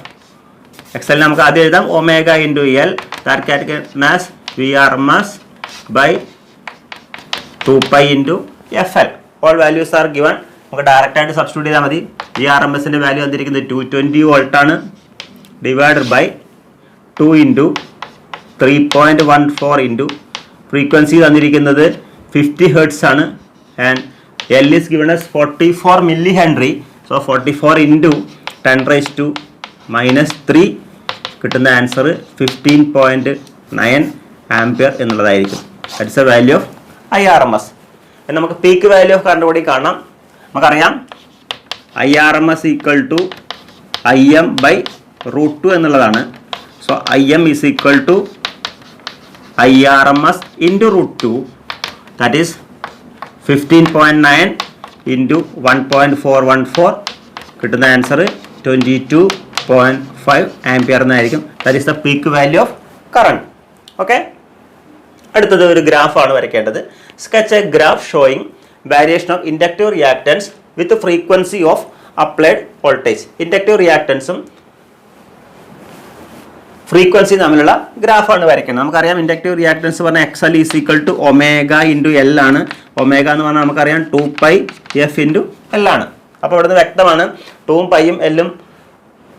XL നമുക്ക് ആദ്യം എഴുതാം omega into L. That can as VRMS by 2π into FL. All values are given. നമുക്ക് ഡയറക്റ്റ് ആയിട്ട് സബ്സ്റ്റിറ്റ്യൂട്ട് ചെയ്താൽ മതി. VRMSൻ്റെ വാല്യൂ തന്നിരിക്കുന്നത് 220 വോൾട്ടാണ്. ഡിവൈഡഡ് ബൈ 2 × 3.14 ഇൻറ്റു ഫ്രീക്വൻസി തന്നിരിക്കുന്നത് 50 Hz ആണ്. And L is given as 44 milli henry. So 44 × 10⁻³ കിട്ടുന്ന ആൻസർ 15.9 ആംപിയർ എന്നുള്ളതായിരിക്കും. That is a value of IRMS. നമുക്ക് പീക്ക് വാല്യൂ ഓഫ് കറണ്ട് കൂടി കാണാം. നമുക്കറിയാം IRMS equal to IM by √2 എന്നുള്ളതാണ്. So IM is equal to IRMS into √2. That is 15.9 into 1.414 കിട്ടുന്ന answer 22.5 ampere എന്നായിരിക്കും. That is the peak value of current. Okay, അടുത്തത് ഒരു ഗ്രാഫാണ് വരയ്ക്കേണ്ടത്. Sketch a graph showing variation of inductive reactance with frequency of applied voltage. Inductive റിയാക്ടൻസും frequency തമ്മിലുള്ള ഗ്രാഫാണ് വരയ്ക്കുന്നത്. നമുക്കറിയാം ഇൻഡക്റ്റീവ് റിയാക്ടൻസ് പറഞ്ഞാൽ XL is equal to omega into L ആണ്. ഒമേഗ എന്ന് പറഞ്ഞാൽ നമുക്കറിയാം 2πf ഇൻറ്റു എൽ ആണ്. അപ്പോൾ ഇവിടുന്ന് വ്യക്തമാണ് 2ഉം പൈയും എല്ലും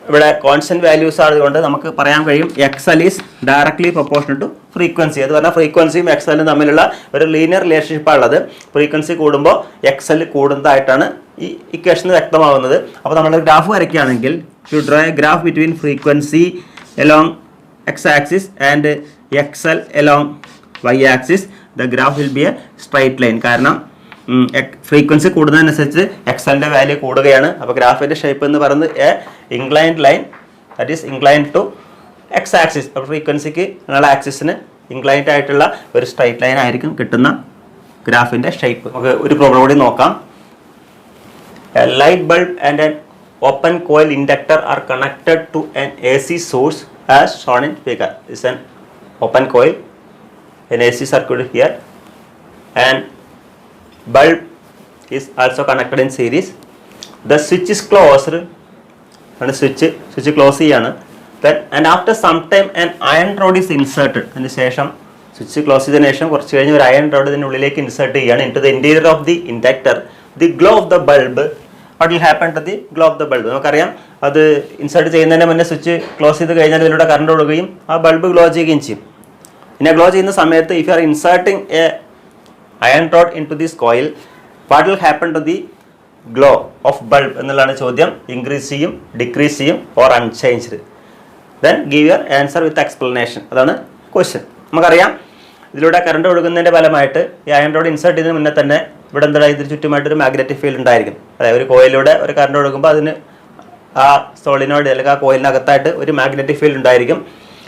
ഇവിടെ കോൺസ്റ്റന്റ് വാല്യൂസ് ആയതുകൊണ്ട് നമുക്ക് പറയാൻ കഴിയും XL is directly proportional to frequency. അത് പറഞ്ഞാൽ ഫ്രീക്വൻസിയും XLും തമ്മിലുള്ള ഒരു ലീനിയർ റിലേഷൻഷിപ്പാണ് ഉള്ളത്. ഫ്രീക്വൻസി കൂടുമ്പോൾ XL കൂടുന്നതായിട്ടാണ് ഈ ഇക്വേഷൻ വ്യക്തമാകുന്നത്. അപ്പോൾ നമ്മൾ ഗ്രാഫ് വരയ്ക്കുകയാണെങ്കിൽ to draw a graph between frequency along x-axis and XL along y-axis, the graph will be a straight line. കാരണം ഫ്രീക്വൻസി കൂടുന്നതനുസരിച്ച് XLന്റെ വാല്യൂ കൂടുകയാണ്. അപ്പോൾ ഗ്രാഫിൻ്റെ ഷേപ്പ് എന്ന് പറയുന്നത് a inclined line, that is inclined to x axis. അപ്പോൾ ഫ്രീക്വൻസിക്ക് നിങ്ങളുടെ ആക്സിസിന് ഇൻക്ലൈൻഡ് ആയിട്ടുള്ള ഒരു സ്ട്രൈറ്റ് ലൈൻ ആയിരിക്കും കിട്ടുന്ന ഗ്രാഫിൻ്റെ ഷേപ്പ്. നമുക്ക് ഒരു പ്രോബ്ലം കൂടി നോക്കാം. A light bulb and N open coil inductor are connected to an AC source as shown in figure. This is an open coil, an AC circuit here, and bulb is also connected in series. The switch is closed, and switch close ചെയ്യാണ്. Then and after some time an iron rod is inserted. അതിന് ശേഷം switch close ചെയ്തതിനു ശേഷം കുറച്ച് കഴിഞ്ഞ് ഒരു iron road ഇതിൻ്റെ ഉള്ളിലേക്ക് ഇൻസേർട്ട് ചെയ്യുകയാണ്. into the interior of the inductor. The glow of the bulb, what will happen to the glow of the bulb? നമുക്കറിയാം അത് ഇൻസേർട്ട് ചെയ്യുന്നതിന് മുന്നേ സ്വിച്ച് ക്ലോസ് ചെയ്ത് കഴിഞ്ഞാൽ ഇതിലൂടെ കറണ്ട് കൊടുക്കുകയും ആ ബൾബ് ഗ്ലോ ചെയ്യുകയും ചെയ്യും. പിന്നെ ഗ്ലോ ചെയ്യുന്ന സമയത്ത് if you are inserting a iron rod into this coil, what will happen to the glow of bulb എന്നുള്ളതാണ് ചോദ്യം. ഇൻക്രീസ് ചെയ്യും, ഡിക്രീസ് ചെയ്യും, or unchanged? Then give your answer with explanation. അതാണ് ക്വസ്റ്റ്യൻ. നമുക്കറിയാം ഇതിലൂടെ current കൊടുക്കുന്നതിൻ്റെ ഫലമായിട്ട് ഈ iron road insert ചെയ്യുന്നതിന് മുന്നേ തന്നെ ഇവിടെ എന്താ ഇതിന് ചുറ്റുമായിട്ടൊരു മാഗ്നറ്റിക് ഫീൽഡ് ഉണ്ടായിരിക്കും. അതായത് ഒരു കോയിലൂടെ ഒരു കറണ്ട് കൊടുക്കുമ്പോൾ അതിന് ആ സോളിനോയിഡ് അല്ലെങ്കിൽ ആ കോയിലിനകത്തായിട്ട് ഒരു മാഗ്നറ്റിക് ഫീൽഡ് ഉണ്ടായിരിക്കും.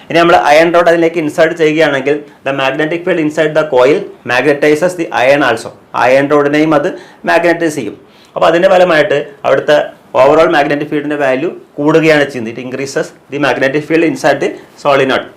ഇനി നമ്മൾ അയൺ റോഡ് അതിലേക്ക് ഇൻസേർട്ട് ചെയ്യുകയാണെങ്കിൽ the magnetic field inside the coil magnetises the iron also. Iron റോഡിനെയും അത് മാഗ്നറ്റൈസ് ചെയ്യും. അപ്പോൾ അതിൻ്റെ ഫലമായിട്ട് അവിടുത്തെ ഓവറോൾ മാഗ്നറ്റിക് ഫീൽഡിൻ്റെ വാല്യൂ കൂടുകയാണ് ചെയ്യുന്നത്. It increases the magnetic field inside the solenoid.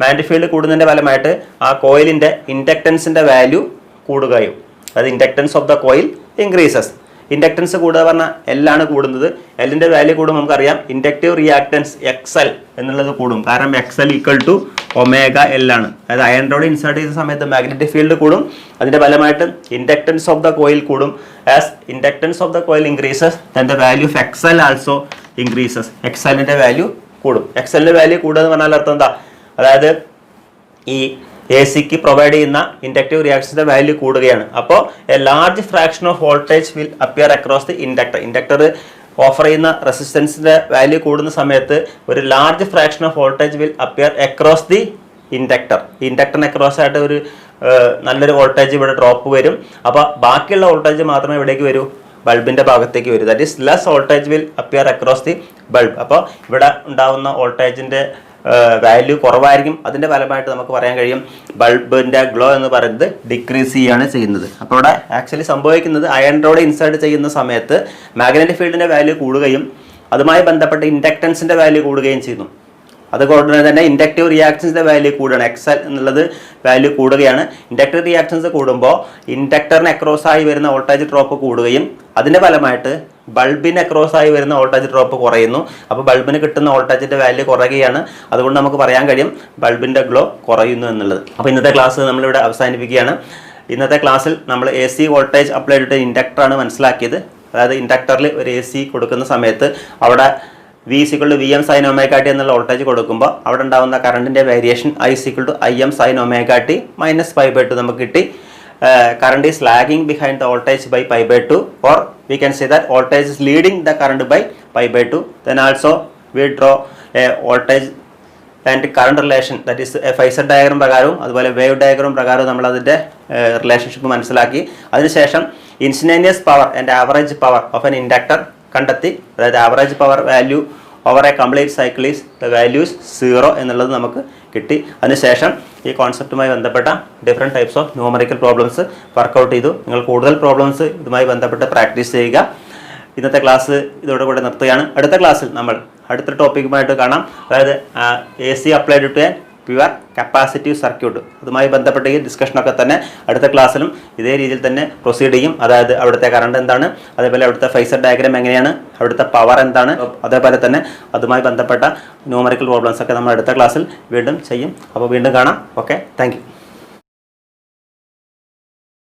Magnetic field കൂടുന്നതിൻ്റെ ഫലമായിട്ട് ആ കോയിലിൻ്റെ ഇൻഡക്റ്റൻസിൻ്റെ വാല്യൂ കൂടുകയും, അതായത് inductance of the coil increases. Inductance കൂടുക പറഞ്ഞാൽ എല്ലാണ് കൂടുന്നത്. എല്ലിൻ്റെ വാല്യൂ കൂടും. നമുക്കറിയാം ഇൻഡക്റ്റീവ് റിയാക്ടൻസ് XL എന്നുള്ളത് കൂടും. കാരണം XL equal to omega L ആണ്. അതായത് അയൺ റോഡ് ഇൻസേർട്ട് ചെയ്ത സമയത്ത് മാഗ്നറ്റിക് ഫീൽഡ് കൂടും. അതിൻ്റെ ഫലമായിട്ട് ഇൻഡക്റ്റൻസ് ഓഫ് ദ കോയിൽ കൂടും. As inductance of the coil increases then the value of XL also increases. XLൻ്റെ വാല്യൂ കൂടും. XLൻ്റെ വാല്യൂ കൂടുക എന്ന് പറഞ്ഞാൽ അർത്ഥം എന്താ? അതായത് ഈ AC പ്രൊവൈഡ് ചെയ്യുന്ന ഇൻഡക്റ്റീവ് റിയാക്ഷൻ്റെ വാല്യൂ കൂടുകയാണ്. അപ്പോൾ a large fraction of voltage will appear across the inductor. Inductor offer ചെയ്യുന്ന റെസിസ്റ്റൻസിൻ്റെ വാല്യൂ കൂടുന്ന സമയത്ത് ഒരു large fraction of voltage will appear across the inductor. ഇൻഡക്ടറിന് അക്രോസ് ആയിട്ട് ഒരു നല്ലൊരു വോൾട്ടേജ് ഇവിടെ ഡ്രോപ്പ് വരും. അപ്പോൾ ബാക്കിയുള്ള വോൾട്ടേജ് മാത്രമേ ഇവിടേക്ക് വരൂ, ബൾബിൻ്റെ ഭാഗത്തേക്ക് വരും. That is less voltage will appear across the bulb. അപ്പോൾ ഇവിടെ ഉണ്ടാകുന്ന വോൾട്ടേജിൻ്റെ വാല്യൂ കുറവായിരിക്കും. അതിൻ്റെ ഫലമായിട്ട് നമുക്ക് പറയാൻ കഴിയും ബൾബിൻ്റെ ഗ്ലോ എന്ന് പറയുന്നത് ഡിക്രീസ് ചെയ്യുകയാണ് ചെയ്യുന്നത്. അപ്പോൾ ഇവിടെ ആക്ച്വലി സംഭവിക്കുന്നത് അയൺ റോഡ് ഇൻസേർട്ട് ചെയ്യുന്ന സമയത്ത് മാഗ്നറ്റിക് ഫീൽഡിൻ്റെ വാല്യൂ കൂടുകയും അതുമായി ബന്ധപ്പെട്ട് ഇൻഡക്റ്റൻസിൻ്റെ വാല്യൂ കൂടുകയും ചെയ്യുന്നു. അതുകൊണ്ട് തന്നെ ഇൻഡക്റ്റീവ് റിയാക്ഷൻസിൻ്റെ വാല്യൂ കൂടുകയാണ്. XL എന്നുള്ളത് വാല്യൂ കൂടുകയാണ്. ഇൻഡക്റ്റീവ് റിയാക്ഷൻസ് കൂടുമ്പോൾ ഇൻഡക്ടറിന് അക്രോസ് ആയി വരുന്ന വോൾട്ടേജ് ഡ്രോപ്പ് കൂടുകയും അതിൻ്റെ ഫലമായിട്ട് ബൾബിന് അക്രോസ് ആയി വരുന്ന വോൾട്ടേജ് ഡ്രോപ്പ് കുറയുന്നു. അപ്പോൾ ബൾബിന് കിട്ടുന്ന വോൾട്ടേജിൻ്റെ വാല്യൂ കുറയുകയാണ്. അതുകൊണ്ട് നമുക്ക് പറയാൻ കഴിയും ബൾബിൻ്റെ ഗ്ലോ കുറയുന്നു എന്നുള്ളത്. അപ്പോൾ ഇന്നത്തെ ക്ലാസ് നമ്മളിവിടെ അവസാനിപ്പിക്കുകയാണ്. ഇന്നത്തെ ക്ലാസ്സിൽ നമ്മൾ AC വോൾട്ടേജ് അപ്ലൈ ചെയ്തിട്ട് ഇൻഡക്ടറാണ് മനസ്സിലാക്കിയത്. അതായത് ഇൻഡക്ടറിൽ ഒരു AC കൊടുക്കുന്ന സമയത്ത് അവിടെ V = Vm sin omega t എന്നുള്ള വോൾട്ടേജ് കൊടുക്കുമ്പോൾ അവിടെ ഉണ്ടാകുന്ന കറണ്ടിൻ്റെ variation I = Im sin omega t - π/2 നമുക്ക് കിട്ടി. Current is lagging behind the voltage by π/2, or we can say that voltage is leading the current by π/2. Then also we draw a voltage and current relation, that is a phasor diagram പ്രകാരവും അതുപോലെ wave diagram പ്രകാരവും നമ്മൾ അതിൻ്റെ relationship മനസ്സിലാക്കി. അതിനുശേഷം instantaneous power and average power of an inductor കണ്ടെത്തി. അതായത് average power value over a complete cycle is the values 0 എന്നുള്ളത് നമുക്ക് കിട്ടി. അതിനുശേഷം ഈ കോൺസെപ്റ്റുമായി ബന്ധപ്പെട്ട different types of numerical problems work out ചെയ്തു. നിങ്ങൾ കൂടുതൽ പ്രോബ്ലംസ് ഇതുമായി ബന്ധപ്പെട്ട് പ്രാക്ടീസ് ചെയ്യുക. ഇന്നത്തെ ക്ലാസ് ഇതോടുകൂടെ നിർത്തുകയാണ്. അടുത്ത ക്ലാസ്സിൽ നമ്മൾ അടുത്ത ടോപ്പിക്കുമായിട്ട് കാണാം. അതായത് AC applied to a pure capacitive circuit. അതുമായി ബന്ധപ്പെട്ട ഈ ഡിസ്കഷനൊക്കെ തന്നെ അടുത്ത ക്ലാസ്സിലും ഇതേ രീതിയിൽ തന്നെ പ്രൊസീഡ് ചെയ്യും. അതായത് അവിടുത്തെ കറണ്ട് എന്താണ്, അതേപോലെ അവിടുത്തെ ഫേസർ ഡയഗ്രാം എങ്ങനെയാണ്, അവിടുത്തെ പവർ എന്താണ്, അതേപോലെ തന്നെ അതുമായി ബന്ധപ്പെട്ട ന്യൂമറിക്കൽ പ്രോബ്ലംസ് ഒക്കെ നമ്മൾ അടുത്ത ക്ലാസ്സിൽ വീണ്ടും ചെയ്യും. അപ്പോൾ വീണ്ടും കാണാം. Okay, thank you.